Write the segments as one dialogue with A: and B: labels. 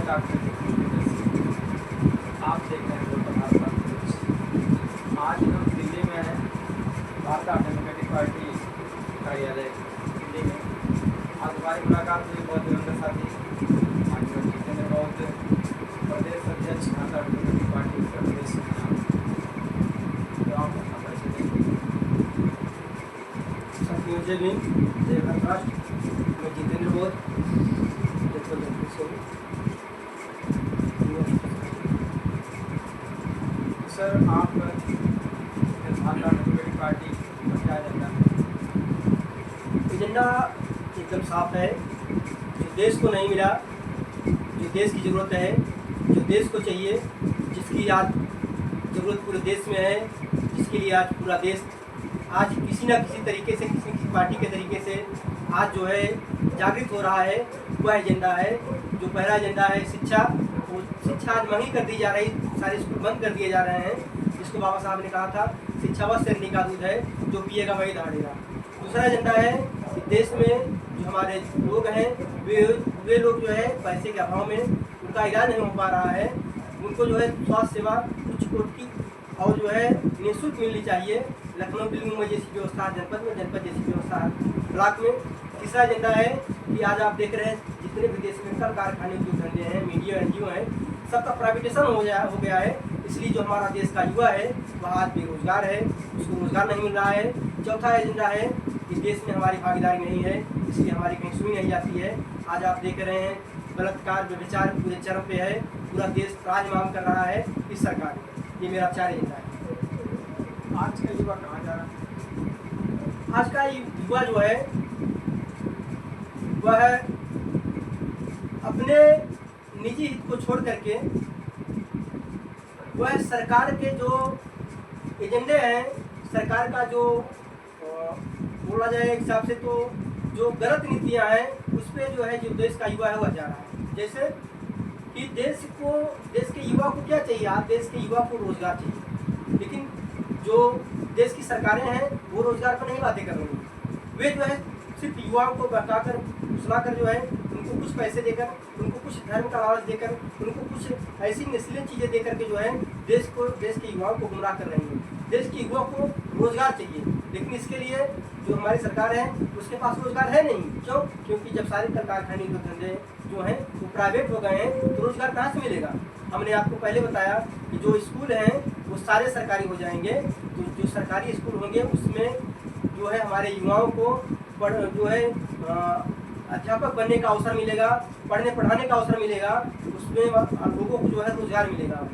A: Doctor आप देख रहे हैं डॉक्टर भारत न्यूज। आज हम दिल्ली में हैं, भारतीय डेमोक्रेटिक पार्टी कार्यालय दिल्ली में। आज हमारी मुलाकात हुई बहुत दिवंगत साथी माननीय जितेंद्र गौड़, प्रदेश अध्यक्ष भारतीय डेमोक्रेटिक पार्टी उत्तर प्रदेश में। तो आप अपना परिचय देंगे।
B: साथियों जय भीम, जय भारत राष्ट्र। मैं जितेंद्र गौड़,
A: सर, आप भारतीय डेमोक्रेटिक पार्टी का क्या एजेंडा है?
B: एजेंडा एकदम साफ है। जो देश को नहीं मिला, जो देश की ज़रूरत है, जो देश को चाहिए, जिसकी आज ज़रूरत पूरे देश में है, जिसके लिए आज पूरा देश आज किसी न किसी तरीके से, किसी किसी पार्टी के तरीके से आज जो है जागृत हो रहा है, वह एजेंडा है। जो पहला एजेंडा है शिक्षा, वो शिक्षा आज महंगी कर दी जा रही, सारे स्कूल बंद कर दिए जा रहे हैं। जिसको बाबा साहब ने कहा था शिक्षा वह शेरनी का दूध है, जो पिएगा वही दहाड़ेगा। दूसरा एजेंडा है कि देश में जो हमारे लोग हैं वे लोग जो है पैसे के अभाव में उनका इलाज नहीं हो पा रहा है। उनको जो है स्वास्थ्य सेवा उच्च कोटि की और जो है निःशुल्क मिलनी चाहिए। लखनऊ दिल्ली मुंबई जैसी व्यवस्था जनपद में, जनपद जैसी व्यवस्था ब्लॉक में। तीसरा एजेंडा है कि आज आप देख रहे हैं जितने भी देश में कल कारखाने उद्योग धंधे हैं, मीडिया एनजीओ हैं, सबका प्राइवेटेशन हो गया है। इसलिए जो हमारा देश का युवा है वह आज बेरोजगार है, उसको रोजगार नहीं मिल रहा है। चौथा एजेंडा है कि देश में हमारी भागीदारी नहीं है, इसलिए हमारी कहीं सुनी नहीं जाती है। आज आप देख रहे हैं बलात्कार व्यभिचार पूरे चरम पे है, पूरा देश राजमाम कर रहा है इस सरकार में। ये मेरा 4 एजेंडा है।
A: आज का युवा कहाँ जा रहा है?
B: आज का युवा जो है वह अपने निजी हित को छोड़ करके वह सरकार के जो एजेंडे हैं, सरकार का जो बोला जाए एक हिसाब से तो जो गलत नीतियां हैं उस पर जो है जो देश का युवा है वह जा रहा है। जैसे कि देश के युवा को क्या चाहिए? आज देश के युवा को रोजगार चाहिए, लेकिन जो देश की सरकारें हैं वो रोजगार पर नहीं बातें कर रही हैं। वे जो है सिर्फ युवाओं को बहकाकर फुसलाकर जो है उनको कुछ पैसे देकर, उनको कुछ धर्म का लालच देकर, उनको कुछ ऐसी नस्लीय चीज़ें देकर के जो है देश के युवाओं को गुमराह कर रही हैं। देश के युवा को रोजगार चाहिए, लेकिन इसके लिए जो हमारी सरकार है उसके पास रोजगार है नहीं। क्यों? क्योंकि जब सारे कल कारखाने जो धंधे जो हैं वो प्राइवेट हो गए हैं तो रोजगार कहाँ से मिलेगा? हमने आपको पहले बताया कि जो स्कूल हैं वो सारे सरकारी हो जाएंगे। तो जो सरकारी स्कूल होंगे उसमें जो है हमारे युवाओं को जो है अध्यापक बनने का अवसर मिलेगा, पढ़ने पढ़ाने का अवसर मिलेगा, उसमें लोगों को जो है रोजगार मिलेगा।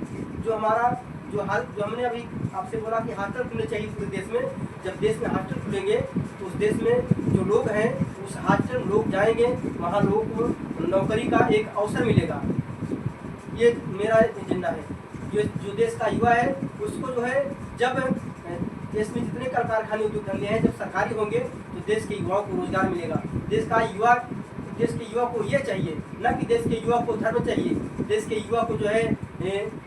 B: जो हमारा जो हमने अभी आपसे बोला कि हॉस्टल खुलने चाहिए पूरे देश में। जब देश में हॉस्टल खुलेंगे तो उस देश में जो लोग हैं उस हॉस्टल लोग जाएंगे, वहाँ लोगों को नौकरी का एक अवसर मिलेगा। ये मेरा एजेंडा है। जो देश का युवा है उसको जो है जब देश में जितने कल कारखाने उद्योग धंधे हैं जब सरकारी होंगे तो देश के युवाओं को रोजगार मिलेगा। देश के युवा को ये चाहिए, न कि देश के युवा को धर्म चाहिए। देश के युवा को जो है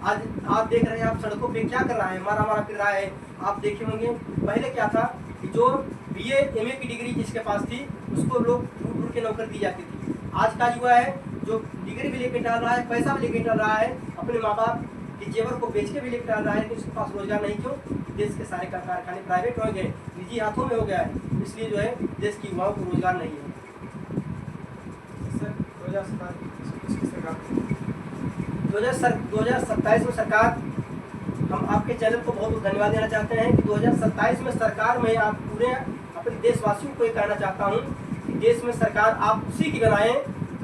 B: आज आप देख रहे हैं, आप सड़कों पे क्या कर रहा है, मारा फिर रहा है। आप देखे होंगे पहले क्या था कि जो BA MA की डिग्री जिसके पास थी उसको लोग ढूंढ के नौकरी दी जाती थी। आज का युवा है जो डिग्री भी लेके डाल रहा है, पैसा भी लेके डाल रहा है, अपने माँ बाप के जेवर को बेच के भी लेके डाल रहा है, तो उसके पास रोजगार नहीं। क्यों? देश के सारे कारखाने प्राइवेट हो गए, निजी हाथों में हो गया है, इसलिए जो है देश की युवाओं को रोजगार नहीं है।
A: सर
B: 2027 में सरकार, हम आपके चैनल को बहुत बहुत धन्यवाद देना चाहते हैं कि 2027 में सरकार में आप पूरे अपने देशवासियों को ये कहना चाहता हूँ कि देश में सरकार आप उसी की बनाएं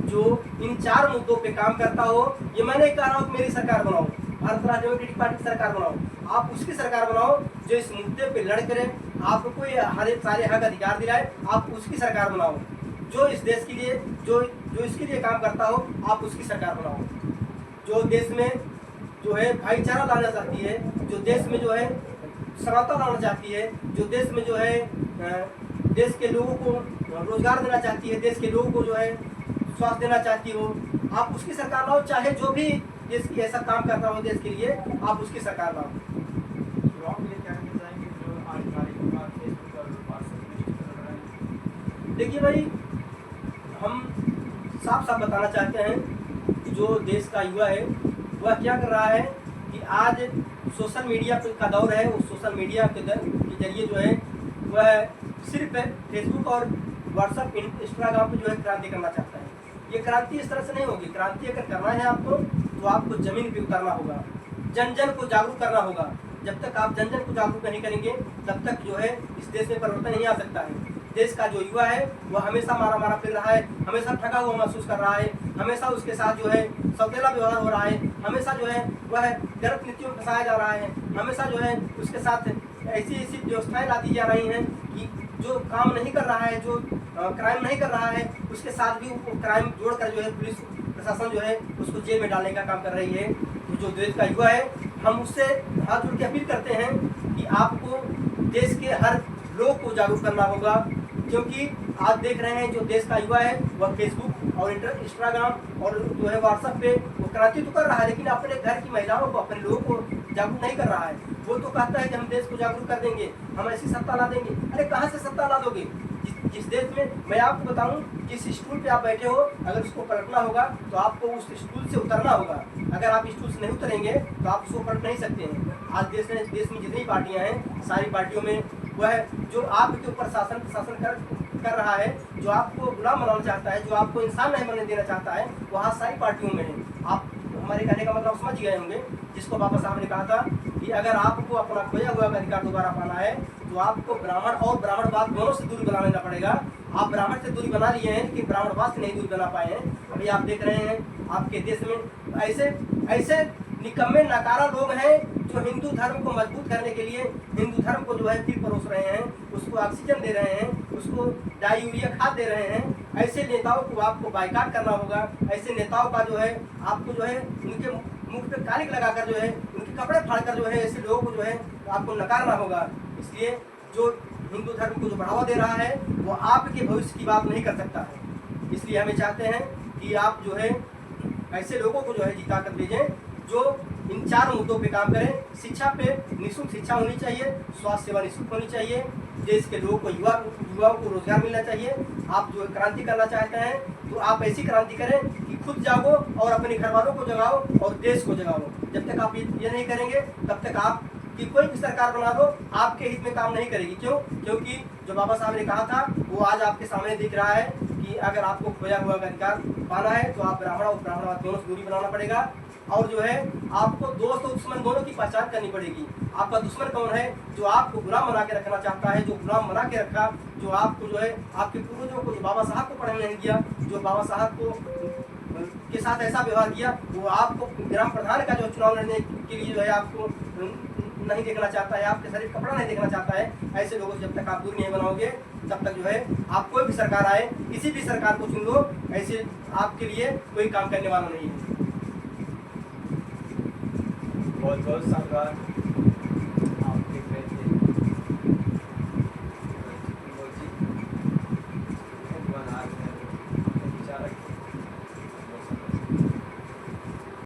B: जो इन 4 मुद्दों पे काम करता हो। ये मैं नहीं कह रहा हूँ कि मेरी सरकार बनाओ, भारत राष्ट्र डेमोक्रेटिक पार्टी की सरकार बनाओ, आप उसकी सरकार बनाओ जो इस मुद्दे पे लड़ करे, आपको ये सारे हक अधिकार दिलाए। आप उसकी सरकार बनाओ जो इस देश के लिए जो इसके लिए काम करता हो, आप उसकी सरकार बनाओ। जो देश में जो है भाईचारा लाना चाहती है, जो देश में जो है समता लाना चाहती है, जो देश में जो है देश के लोगों को रोजगार देना चाहती है, देश के लोगों को जो है स्वास्थ्य देना चाहती हो, आप उसकी सरकार लाओ। चाहे जो भी देश की ऐसा काम करता हो देश के लिए, आप उसकी सरकार लाओ। देखिए भाई, हम साफ साफ बताना चाहते हैं जो देश का युवा है वह क्या कर रहा है कि आज सोशल मीडिया का दौर है। उस सोशल मीडिया के जरिए जो है वह सिर्फ फेसबुक और व्हाट्सएप इंस्टाग्राम पे जो है क्रांति करना चाहता है। ये क्रांति इस तरह से नहीं होगी। क्रांति अगर करना है आपको तो आपको जमीन पे उतरना होगा, जन जन को जागरूक करना होगा। जब तक आप जन जन को जागरूक नहीं करेंगे तब तक जो है इस देश में परिवर्तन नहीं आ सकता है। देश का जो युवा है वह हमेशा मारा मारा फिर रहा है, हमेशा ठगा हुआ महसूस कर रहा है, हमेशा उसके साथ जो है सौतेला व्यवहार हो रहा है, हमेशा जो है वह गलत नीतियों में फंसाया जा रहा है, हमेशा जो है उसके साथ ऐसी ऐसी व्यवस्थाएं ला दी जा रही हैं कि जो काम नहीं कर रहा है, जो क्राइम नहीं कर रहा है, उसके साथ भी वो क्राइम जोड़कर जो है पुलिस प्रशासन जो है उसको जेल में डालने का काम कर रही है। तो जो देश का युवा है हम उससे हाथ जोड़ के अपील करते हैं कि आपको देश के हर लोग को जागरूक करना होगा, क्योंकि आप देख रहे हैं जो देश का युवा है वह फेसबुक और इंस्टाग्राम और जो है व्हाट्सएप पे वो क्रांति तो कर रहा है, लेकिन अपने घर की महिलाओं को, अपने लोगों को जागरूक नहीं कर रहा है। वो तो कहता है कि हम देश को जागरूक कर देंगे, हम ऐसी सत्ता ला देंगे। अरे कहाँ से सत्ता ला दोगे? जिस देश में, मैं आपको बताऊं, जिस स्टूल पे आप बैठे हो अगर उसको पलटना होगा तो आपको उस स्टूल से उतरना होगा। अगर आप स्टूल से नहीं उतरेंगे तो आप उसको पलट नहीं सकते हैं। आज देश में जितनी पार्टियां हैं सारी पार्टियों में वह जो आपके ऊपर शासन प्रशासन कर रहा है, जो आपको गुलाम बनाना चाहता है, जो आपको इंसान नहीं बनने देना चाहता है, वहाँ सारी पार्टियों में है। आप हमारे कहने का मतलब समझ गए होंगे, जिसको बाबा साहब ने कहा था कि अगर आपको अपना खोया हुआ अधिकार दोबारा पाना है तो आपको ब्राह्मण और ब्राह्मणवाद दोनों से दूरी बना लेना पड़ेगा। आप ब्राह्मण से दूरी बना लिए हैं लेकिन ब्राह्मणवाद से नहीं दूरी बना पाए हैं। अभी आप देख रहे हैं आपके देश में ऐसे ऐसे निकम्मे नकारा लोग हैं जो हिंदू धर्म को मजबूत करने के लिए हिंदू धर्म को जो है फिर परोस रहे हैं, उसको ऑक्सीजन दे रहे हैं, उसको डाई यूरिया खाद दे रहे हैं। ऐसे नेताओं को आपको बाइकाट करना होगा। ऐसे नेताओं का जो है आपको जो है उनके मुख पे कालिक लगाकर जो है उनके कपड़े फाड़कर जो है ऐसे लोगों को जो है आपको नकारना होगा। इसलिए जो हिंदू धर्म को जो बढ़ावा दे रहा है वो आपके भविष्य की बात नहीं कर सकता है। इसलिए हमें चाहते हैं कि आप जो है ऐसे लोगों को जो है जिता कर भेजें जो इन 4 मुद्दों पे काम करें। शिक्षा पे निःशुल्क शिक्षा होनी चाहिए, स्वास्थ्य सेवा निःशुल्क होनी चाहिए, देश के लोगों को युवाओं को रोजगार मिलना चाहिए। आप जो क्रांति करना चाहते हैं तो आप ऐसी क्रांति करें कि खुद जागो और अपने घर वालों को जगाओ और देश को जगाओ। जब तक आप ये नहीं करेंगे तब तक आप कि कोई भी सरकार बना दो आपके हित में काम नहीं करेगी। क्यों? क्योंकि जो बाबा साहब ने कहा था वो आज आपके सामने दिख रहा है कि अगर आपको खोया हुआ अधिकार पाना है तो आप ब्राह्मण और ब्राह्मणवाद दोनों से दूरी बनाना पड़ेगा। और जो है आपको दोस्त और दुश्मन दोनों की पहचान करनी पड़ेगी। आपका दुश्मन कौन है? जो आपको गुलाम बना के रखना चाहता है, जो गुलाम बना के रखा, जो आपको जो है आपके पूर्वजों को, जो बाबा साहब को पढ़ने नहीं दिया, जो बाबा साहब को के साथ ऐसा व्यवहार किया, वो आपको ग्राम प्रधान का जो चुनाव लड़ने के लिए जो है आपको नहीं देखना चाहता है, आपके शरीर कपड़ा नहीं देखना चाहता है। ऐसे लोगों से जब तक आप दूर नहीं बनाओगे तब तक जो है आप कोई भी सरकार आए, किसी भी सरकार को चुन लो, ऐसे आपके लिए कोई काम करने वाला नहीं है।
A: बहुत बहुत धन्यवाद।